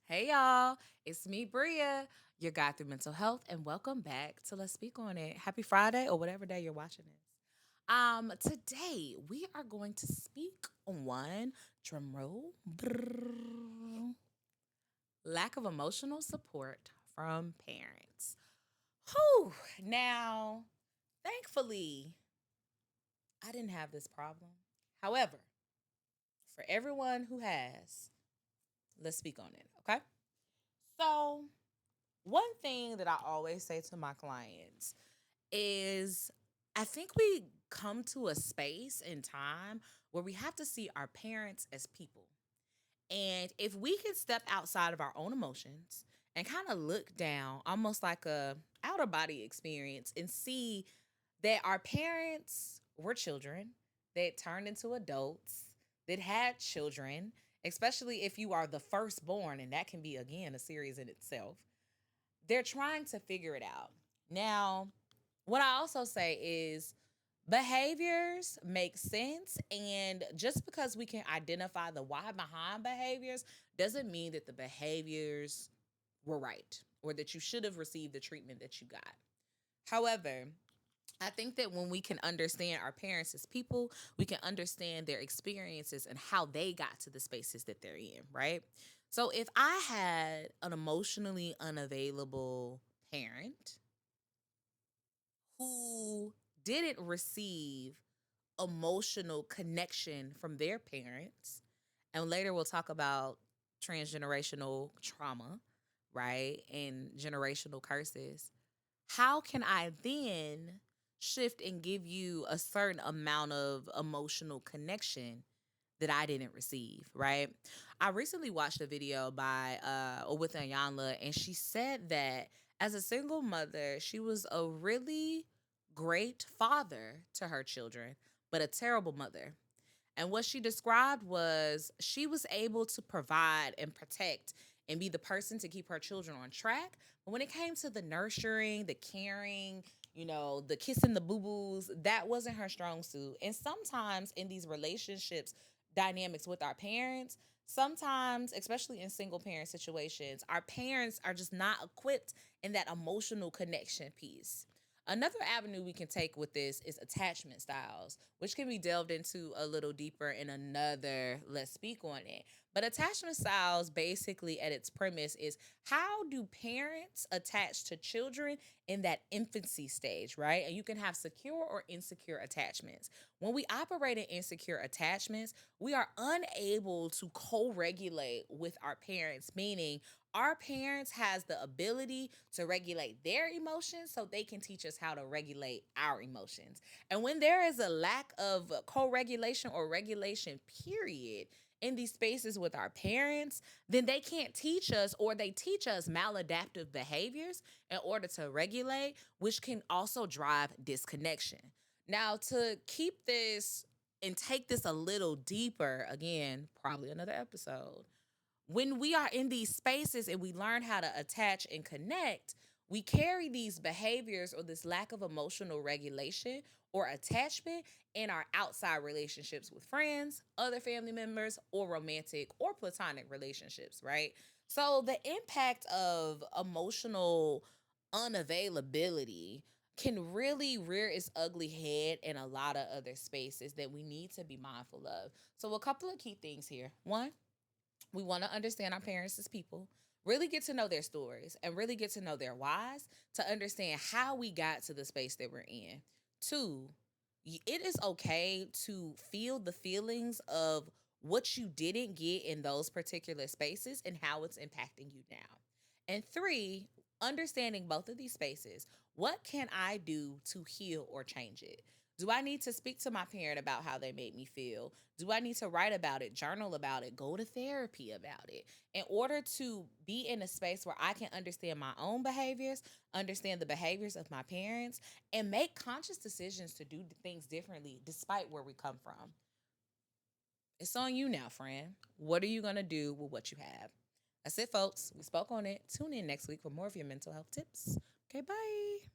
Hey y'all, it's me, Bria, your guide through mental health, and welcome back to Let's Speak on It. Happy Friday or whatever day you're watching this. Today we are going to speak on one drum roll, lack of emotional support from parents. Whew. Now, thankfully, I didn't have this problem. However, for everyone who has, let's speak on it, okay? So, one thing that I always say to my clients is I think we come to a space in time where we have to see our parents as people. And if we can step outside of our own emotions and kind of look down, almost like a outer body experience, and see that our parents were children that turned into adults that had children, especially if you are the firstborn, and that can be again a series in itself. They're trying to figure it out. Now, what I also say is behaviors make sense. And just because we can identify the why behind behaviors doesn't mean that the behaviors were right or that you should have received the treatment that you got. However, I think that when we can understand our parents as people, we can understand their experiences and how they got to the spaces that they're in, right? So if I had an emotionally unavailable parent who didn't receive emotional connection from their parents, and later we'll talk about transgenerational trauma, right? And generational curses. How can I then shift and give you a certain amount of emotional connection that I didn't receive, right? I recently watched a video by or with Ayanla, and she said that as a single mother, she was a really great father to her children, but a terrible mother. And what she described was she was able to provide and protect and be the person to keep her children on track. But when it came to the nurturing, the caring, the kissing the boo boos, that wasn't her strong suit. And sometimes in these relationships, dynamics with our parents, sometimes, especially in single parent situations, our parents are just not equipped in that emotional connection piece. Another avenue we can take with this is attachment styles, which can be delved into a little deeper in another Let's Speak on It. But attachment styles, basically, at its premise, is how do parents attach to children in that infancy stage, right? And you can have secure or insecure attachments. When we operate in insecure attachments, we are unable to co-regulate with our parents, meaning our parents has the ability to regulate their emotions so they can teach us how to regulate our emotions. And when there is a lack of co-regulation or regulation period in these spaces with our parents, then they can't teach us, or they teach us maladaptive behaviors in order to regulate, which can also drive disconnection. Now, to keep this and take this a little deeper, again, probably another episode, when we are in these spaces and we learn how to attach and connect, we carry these behaviors or this lack of emotional regulation or attachment in our outside relationships with friends, other family members, or romantic or platonic relationships, right? So the impact of emotional unavailability can really rear its ugly head in a lot of other spaces that we need to be mindful of. So, a couple of key things here. One, we want to understand our parents as people, really get to know their stories, and really get to know their whys to understand how we got to the space that we're in. Two, it is okay to feel the feelings of what you didn't get in those particular spaces and how it's impacting you now. And three, understanding both of these spaces. What can I do to heal or change it? Do I need to speak to my parent about how they made me feel? Do I need to write about it, journal about it, go to therapy about it in order to be in a space where I can understand my own behaviors, understand the behaviors of my parents, and make conscious decisions to do things differently despite where we come from? It's on you now, friend. What are you going to do with what you have? That's it, folks. We spoke on it. Tune in next week for more of your mental health tips. Okay, bye.